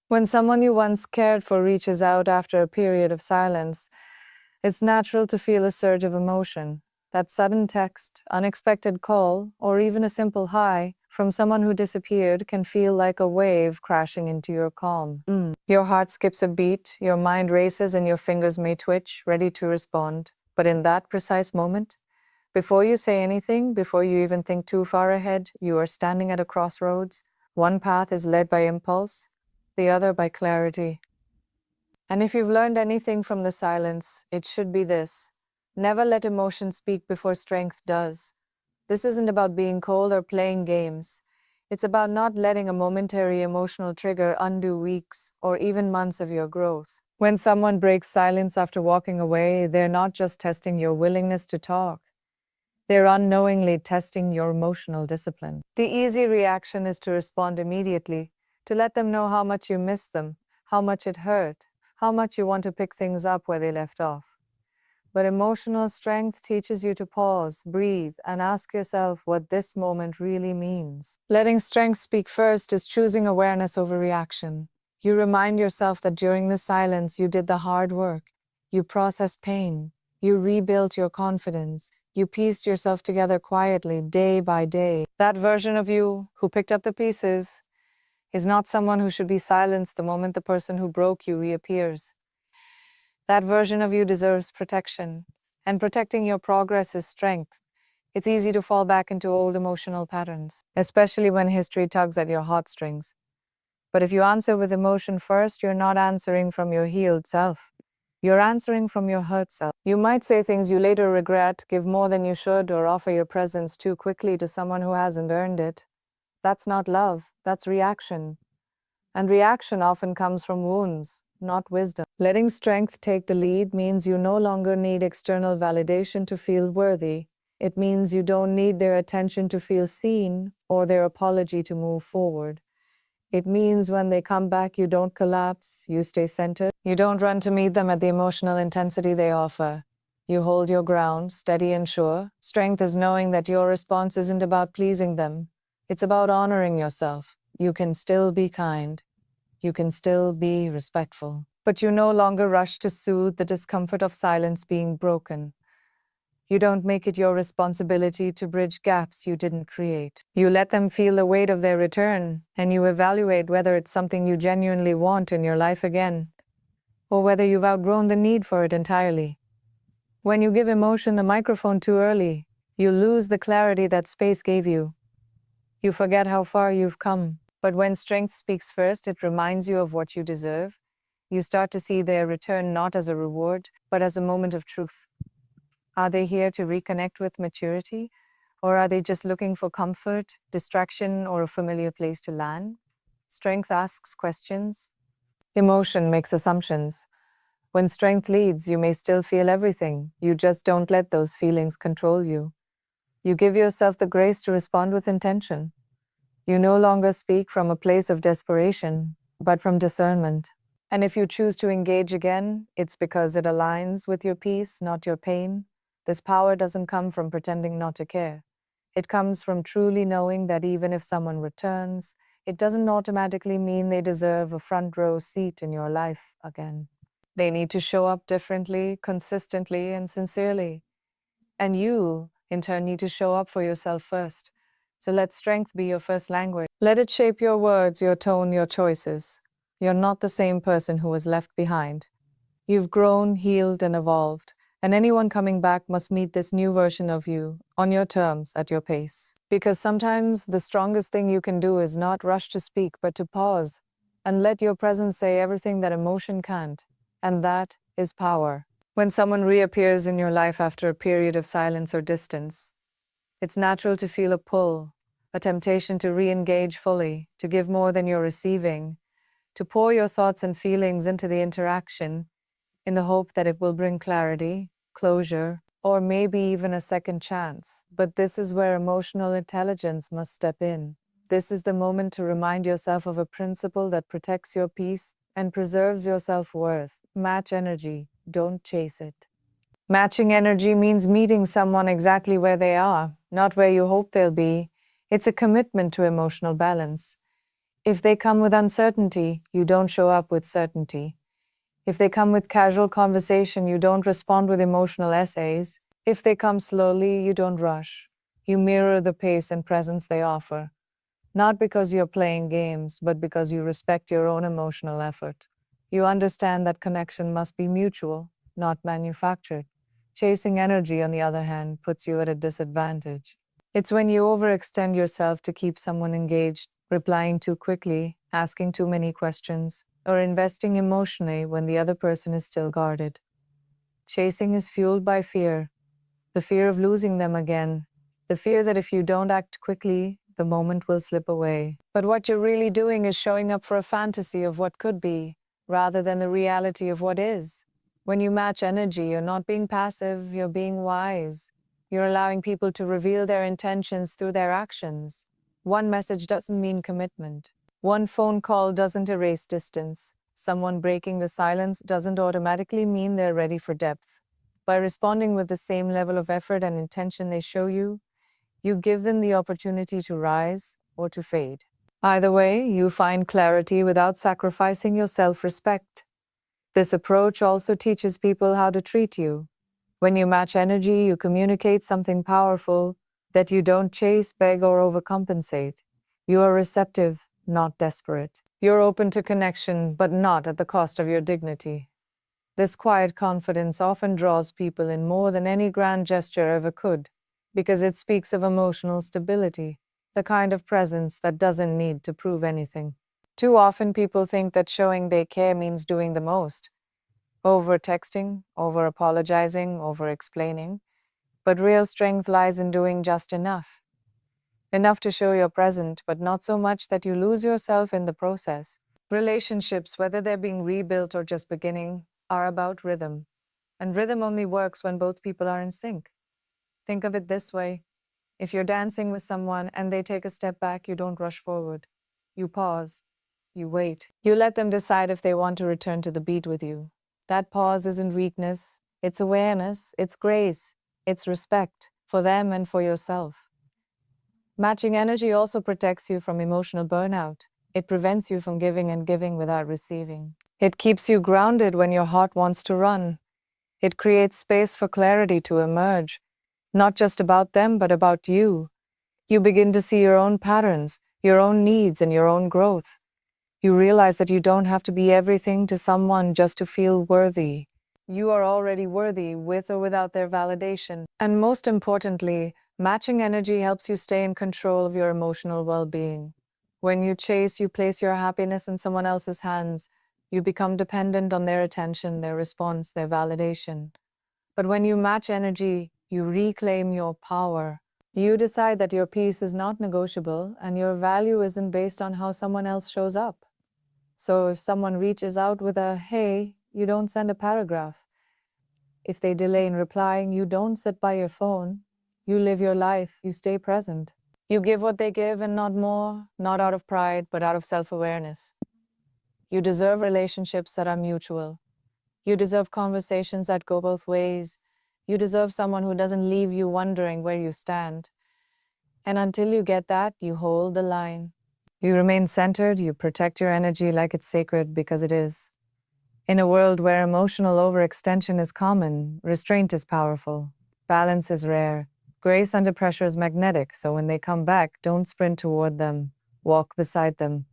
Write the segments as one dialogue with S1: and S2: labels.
S1: When someone you once cared for reaches out after a period of silence, it's natural to feel a surge of emotion. That sudden text, unexpected call, or even a simple hi from someone who disappeared can feel like a wave crashing into your calm. Your heart skips a beat, your mind races, and your fingers may twitch, ready to respond. But in that precise moment, before you say anything, before you even think too far ahead, you are standing at a crossroads. One path is led by impulse, the other by clarity. And if you've learned anything from the silence, it should be this: never let emotion speak before strength does. This isn't about being cold or playing games. It's about not letting a momentary emotional trigger undo weeks or even months of your growth. When someone breaks silence after walking away, they're not just testing your willingness to talk. They're unknowingly testing your emotional discipline. The easy reaction is to respond immediately, to let them know how much you miss them, how much it hurt, how much you want to pick things up where they left off. But emotional strength teaches you to pause, breathe, and ask yourself what this moment really means. Letting strength speak first is choosing awareness over reaction. You remind yourself that during the silence you did the hard work. You processed pain. You rebuilt your confidence. You pieced yourself together quietly, day by day. That version of you who picked up the pieces is not someone who should be silenced the moment the person who broke you reappears. That version of you deserves protection, and protecting your progress is strength. It's easy to fall back into old emotional patterns, especially when history tugs at your heartstrings. But if you answer with emotion first, you're not answering from your healed self. You're answering from your hurt self. You might say things you later regret, give more than you should, or offer your presence too quickly to someone who hasn't earned it. That's not love, that's reaction. And reaction often comes from wounds, not wisdom. Letting strength take the lead means you no longer need external validation to feel worthy. It means you don't need their attention to feel seen or their apology to move forward. It means when they come back, you don't collapse, you stay centered. You don't run to meet them at the emotional intensity they offer. You hold your ground, steady and sure. Strength is knowing that your response isn't about pleasing them. It's about honoring yourself. You can still be kind. You can still be respectful. But you no longer rush to soothe the discomfort of silence being broken. You don't make it your responsibility to bridge gaps you didn't create. You let them feel the weight of their return, and you evaluate whether it's something you genuinely want in your life again, or whether you've outgrown the need for it entirely. When you give emotion the microphone too early, you lose the clarity that space gave you. You forget how far you've come. But when strength speaks first, it reminds you of what you deserve. You start to see their return not as a reward, but as a moment of truth. Are they here to reconnect with maturity? Or are they just looking for comfort, distraction, or a familiar place to land? Strength asks questions. Emotion makes assumptions. When strength leads, you may still feel everything. You just don't let those feelings control you. You give yourself the grace to respond with intention. You no longer speak from a place of desperation, but from discernment. And if you choose to engage again, it's because it aligns with your peace, not your pain. This power doesn't come from pretending not to care. It comes from truly knowing that even if someone returns, it doesn't automatically mean they deserve a front row seat in your life again. They need to show up differently, consistently, and sincerely. And you, in turn, need to show up for yourself first. So let strength be your first language. Let it shape your words, your tone, your choices. You're not the same person who was left behind. You've grown, healed, and evolved. And anyone coming back must meet this new version of you, on your terms, at your pace. Because sometimes the strongest thing you can do is not rush to speak, but to pause and let your presence say everything that emotion can't. And that is power. When someone reappears in your life after a period of silence or distance, it's natural to feel a pull, a temptation to re-engage fully, to give more than you're receiving, to pour your thoughts and feelings into the interaction in the hope that it will bring clarity, closure, or maybe even a second chance. But this is where emotional intelligence must step in. This is the moment to remind yourself of a principle that protects your peace and preserves your self-worth. Match energy, don't chase it. Matching energy means meeting someone exactly where they are, not where you hope they'll be. It's a commitment to emotional balance. If they come with uncertainty, you don't show up with certainty. If they come with casual conversation, you don't respond with emotional essays. If they come slowly, you don't rush. You mirror the pace and presence they offer. Not because you're playing games, but because you respect your own emotional effort. You understand that connection must be mutual, not manufactured. Chasing energy, on the other hand, puts you at a disadvantage. It's when you overextend yourself to keep someone engaged, replying too quickly, asking too many questions, or investing emotionally when the other person is still guarded. Chasing is fueled by fear, the fear of losing them again, the fear that if you don't act quickly, the moment will slip away. But what you're really doing is showing up for a fantasy of what could be, rather than the reality of what is. When you match energy, you're not being passive, you're being wise. You're allowing people to reveal their intentions through their actions. One message doesn't mean commitment. One phone call doesn't erase distance. Someone breaking the silence doesn't automatically mean they're ready for depth. By responding with the same level of effort and intention they show you, you give them the opportunity to rise or to fade. Either way, you find clarity without sacrificing your self-respect. This approach also teaches people how to treat you. When you match energy, you communicate something powerful, that you don't chase, beg, or overcompensate. You are receptive, not desperate. You're open to connection, but not at the cost of your dignity. This quiet confidence often draws people in more than any grand gesture ever could, because it speaks of emotional stability, the kind of presence that doesn't need to prove anything. Too often people think that showing they care means doing the most, over-texting, over-apologizing, over-explaining, but real strength lies in doing just enough. Enough to show you're present, but not so much that you lose yourself in the process. Relationships, whether they're being rebuilt or just beginning, are about rhythm. And rhythm only works when both people are in sync. Think of it this way. If you're dancing with someone and they take a step back, you don't rush forward. You pause. You wait. You let them decide if they want to return to the beat with you. That pause isn't weakness. It's awareness. It's grace. It's respect for them and for yourself. Matching energy also protects you from emotional burnout. It prevents you from giving and giving without receiving. It keeps you grounded when your heart wants to run. It creates space for clarity to emerge, not just about them, but about you. You begin to see your own patterns, your own needs, and your own growth. You realize that you don't have to be everything to someone just to feel worthy. You are already worthy with or without their validation. And most importantly, matching energy helps you stay in control of your emotional well-being. When you chase, you place your happiness in someone else's hands. You become dependent on their attention, their response, their validation. But when you match energy, you reclaim your power. You decide that your peace is not negotiable and your value isn't based on how someone else shows up. So if someone reaches out with a, "Hey," you don't send a paragraph. If they delay in replying, you don't sit by your phone. You live your life, you stay present. You give what they give and not more, not out of pride, but out of self-awareness. You deserve relationships that are mutual. You deserve conversations that go both ways. You deserve someone who doesn't leave you wondering where you stand. And until you get that, you hold the line. You remain centered, you protect your energy like it's sacred because it is. In a world where emotional overextension is common, restraint is powerful. Balance is rare. Grace under pressure is magnetic, so when they come back, don't sprint toward them. Walk beside them.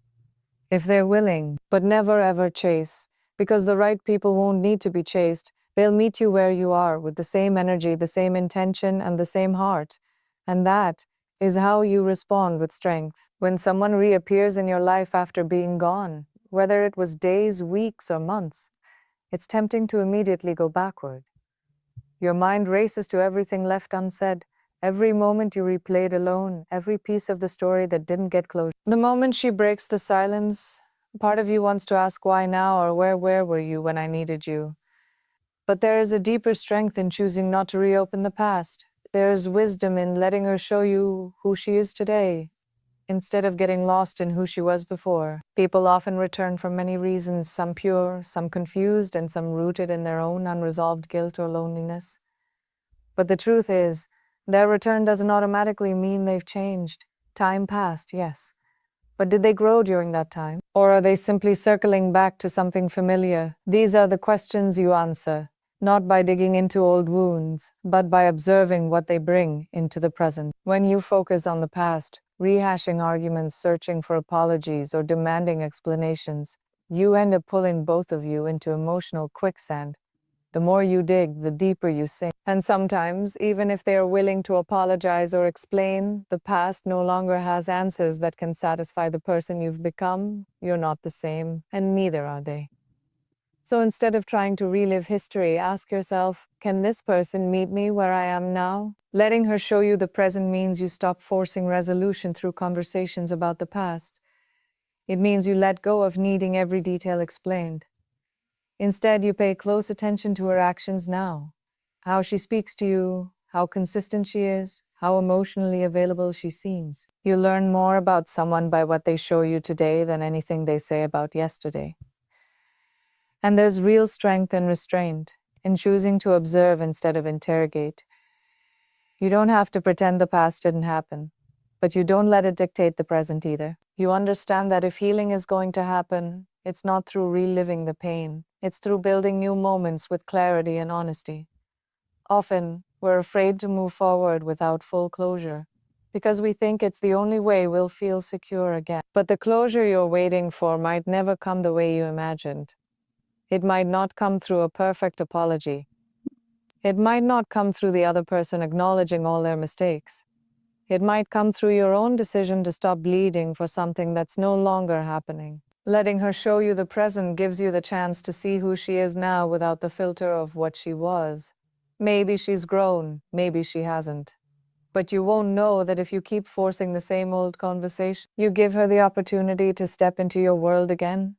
S1: If they're willing, but never ever chase, because the right people won't need to be chased. They'll meet you where you are with the same energy, the same intention, and the same heart. And that is how you respond with strength. When someone reappears in your life after being gone, whether it was days, weeks, or months, it's tempting to immediately go backward. Your mind races to everything left unsaid, every moment you replayed alone, every piece of the story that didn't get closure. The moment she breaks the silence, part of you wants to ask why now or where were you when I needed you? But there is a deeper strength in choosing not to reopen the past. There is wisdom in letting her show you who she is today, instead of getting lost in who she was before. People often return for many reasons, some pure, some confused, and some rooted in their own unresolved guilt or loneliness. But the truth is, their return doesn't automatically mean they've changed. Time passed, yes, But did they grow during that time? Or are they simply circling back to something familiar? These are the questions you answer, not by digging into old wounds, but by observing what they bring into the present. When you focus on the past, rehashing arguments, searching for apologies, or demanding explanations, you end up pulling both of you into emotional quicksand. The more you dig, the deeper you sink. And sometimes, even if they are willing to apologize or explain, the past no longer has answers that can satisfy the person you've become. You're not the same, and neither are they. So instead of trying to relive history, ask yourself, can this person meet me where I am now? Letting her show you the present means you stop forcing resolution through conversations about the past. It means you let go of needing every detail explained. Instead, you pay close attention to her actions now. How she speaks to you, how consistent she is, how emotionally available she seems. You learn more about someone by what they show you today than anything they say about yesterday. And there's real strength and restraint in choosing to observe instead of interrogate. You don't have to pretend the past didn't happen, but you don't let it dictate the present either. You understand that if healing is going to happen, it's not through reliving the pain. It's through building new moments with clarity and honesty. Often, we're afraid to move forward without full closure because we think it's the only way we'll feel secure again. But the closure you're waiting for might never come the way you imagined. It might not come through a perfect apology. It might not come through the other person acknowledging all their mistakes. It might come through your own decision to stop bleeding for something that's no longer happening. Letting her show you the present gives you the chance to see who she is now without the filter of what she was. Maybe she's grown, maybe she hasn't. But you won't know that if you keep forcing the same old conversation. You give her the opportunity to step into your world again.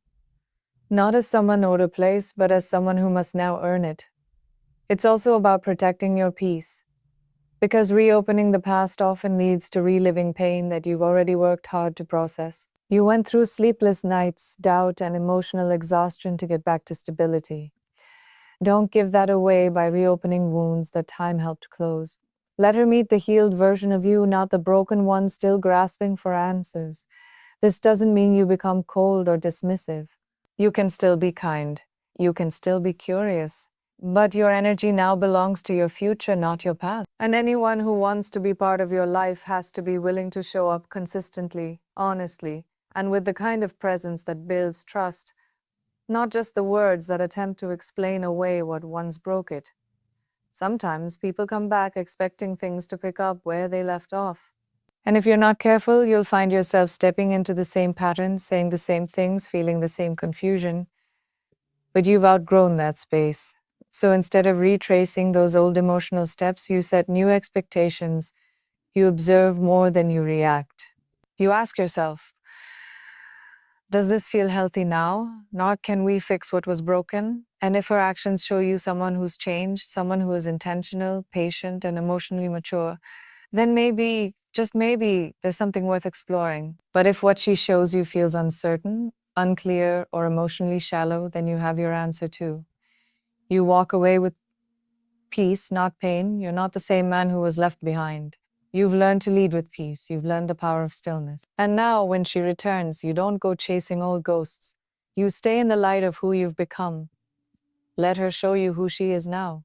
S1: Not as someone owed a place, but as someone who must now earn it. It's also about protecting your peace. Because reopening the past often leads to reliving pain that you've already worked hard to process. You went through sleepless nights, doubt, and emotional exhaustion to get back to stability. Don't give that away by reopening wounds that time helped close. Let her meet the healed version of you, not the broken one still grasping for answers. This doesn't mean you become cold or dismissive. You can still be kind. You can still be curious. But your energy now belongs to your future, not your past. And anyone who wants to be part of your life has to be willing to show up consistently, honestly, and with the kind of presence that builds trust, not just the words that attempt to explain away what once broke it. Sometimes people come back expecting things to pick up where they left off. And if you're not careful, you'll find yourself stepping into the same patterns, saying the same things, feeling the same confusion. But you've outgrown that space. So instead of retracing those old emotional steps, you set new expectations. You observe more than you react. You ask yourself, does this feel healthy now? Not can we fix what was broken? And if her actions show you someone who's changed, someone who is intentional, patient, and emotionally mature, then maybe, just maybe, there's something worth exploring. But if what she shows you feels uncertain, unclear, or emotionally shallow, then you have your answer too. You walk away with peace, not pain. You're not the same man who was left behind. You've learned to lead with peace. You've learned the power of stillness. And now, when she returns, you don't go chasing old ghosts. You stay in the light of who you've become. Let her show you who she is now.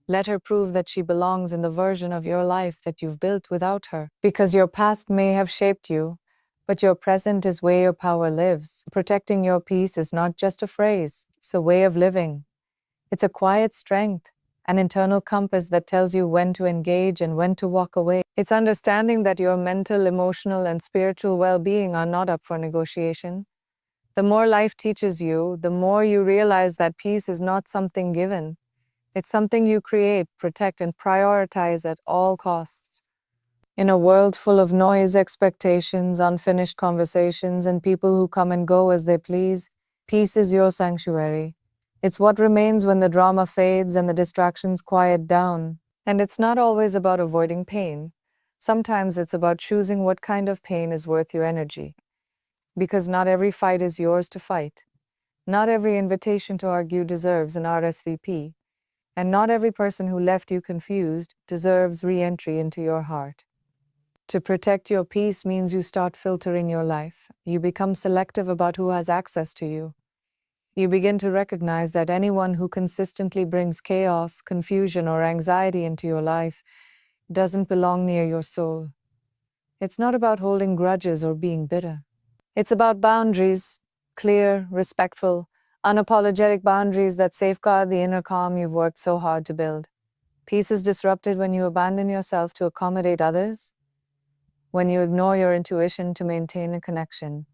S1: Let her prove that she belongs in the version of your life that you've built without her. Because your past may have shaped you, but your present is where your power lives. Protecting your peace is not just a phrase, it's a way of living. It's a quiet strength, an internal compass that tells you when to engage and when to walk away. It's understanding that your mental, emotional, and spiritual well-being are not up for negotiation. The more life teaches you, the more you realize that peace is not something given. It's something you create, protect, and prioritize at all costs. In a world full of noise, expectations, unfinished conversations, and people who come and go as they please, peace is your sanctuary. It's what remains when the drama fades and the distractions quiet down. And it's not always about avoiding pain. Sometimes it's about choosing what kind of pain is worth your energy. Because not every fight is yours to fight. Not every invitation to argue deserves an RSVP. And not every person who left you confused deserves re-entry into your heart. To protect your peace means you start filtering your life. You become selective about who has access to you. You begin to recognize that anyone who consistently brings chaos, confusion, or anxiety into your life doesn't belong near your soul. It's not about holding grudges or being bitter. It's about boundaries, clear, respectful, unapologetic boundaries that safeguard the inner calm you've worked so hard to build. Peace is disrupted when you abandon yourself to accommodate others, when you ignore your intuition to maintain a connection,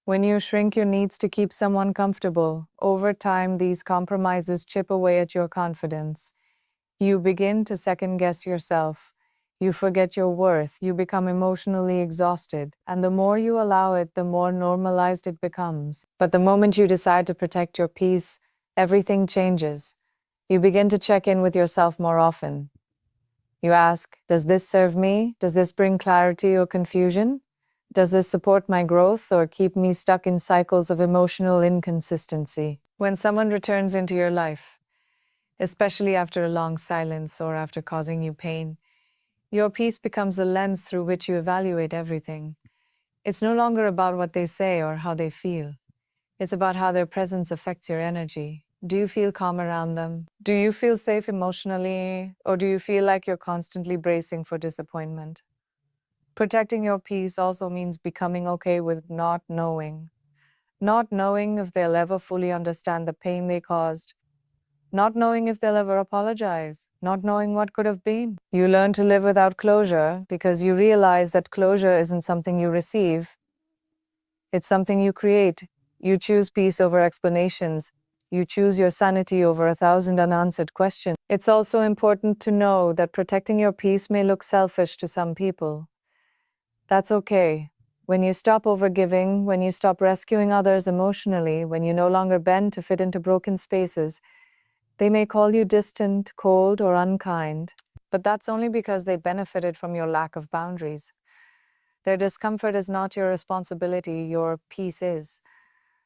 S1: when you shrink your needs to keep someone comfortable. Over time, these compromises chip away at your confidence. You begin to second-guess yourself. You forget your worth. You become emotionally exhausted. And the more you allow it, the more normalized it becomes. But the moment you decide to protect your peace, everything changes. You begin to check in with yourself more often. You ask, does this serve me? Does this bring clarity or confusion? Does this support my growth or keep me stuck in cycles of emotional inconsistency? When someone returns into your life, especially after a long silence or after causing you pain, your peace becomes the lens through which you evaluate everything. It's no longer about what they say or how they feel. It's about how their presence affects your energy. Do you feel calm around them? Do you feel safe emotionally? Or do you feel like you're constantly bracing for disappointment? Protecting your peace also means becoming okay with not knowing. Not knowing if they'll ever fully understand the pain they caused. Not knowing if they'll ever apologize. Not knowing what could have been. You learn to live without closure because you realize that closure isn't something you receive. It's something you create. You choose peace over explanations. You choose your sanity over 1,000 unanswered questions. It's also important to know that protecting your peace may look selfish to some people. That's okay. When you stop overgiving, when you stop rescuing others emotionally, when you no longer bend to fit into broken spaces, they may call you distant, cold, or unkind. But that's only because they benefited from your lack of boundaries. Their discomfort is not your responsibility, your peace is.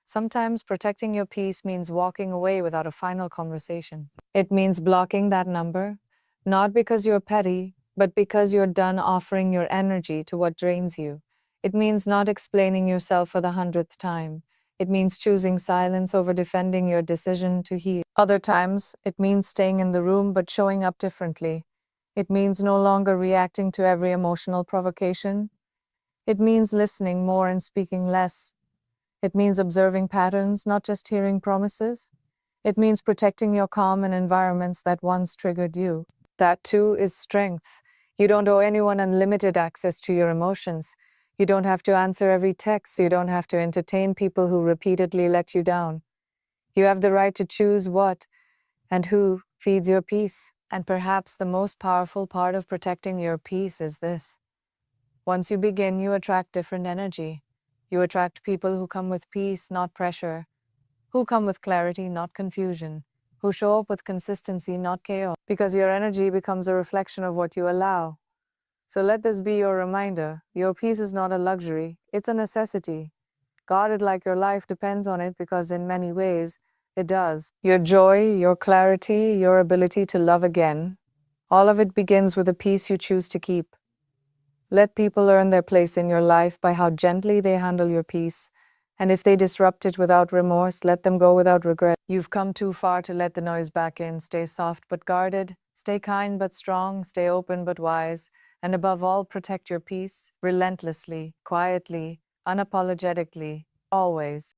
S1: Sometimes protecting your peace means walking away without a final conversation. It means blocking that number, not because you're petty, but because you're done offering your energy to what drains you. It means not explaining yourself for the 100th time. It means choosing silence over defending your decision to heal. Other times, it means staying in the room but showing up differently. It means no longer reacting to every emotional provocation. It means listening more and speaking less. It means observing patterns, not just hearing promises. It means protecting your calm in environments that once triggered you. That too is strength. You don't owe anyone unlimited access to your emotions. You don't have to answer every text. You don't have to entertain people who repeatedly let you down. You have the right to choose what and who feeds your peace. And perhaps the most powerful part of protecting your peace is this. Once you begin, you attract different energy. You attract people who come with peace, not pressure, who come with clarity, not confusion, who show up with consistency, not chaos, because your energy becomes a reflection of what you allow. So let this be your reminder. Your peace is not a luxury, it's a necessity. Guard it like your life depends on it, because in many ways, it does. Your joy, your clarity, your ability to love again, all of it begins with a peace you choose to keep. Let people earn their place in your life by how gently they handle your peace. And if they disrupt it without remorse, let them go without regret. You've come too far to let the noise back in. Stay soft but guarded. Stay kind but strong. Stay open but wise. And above all, protect your peace relentlessly, quietly, unapologetically, always.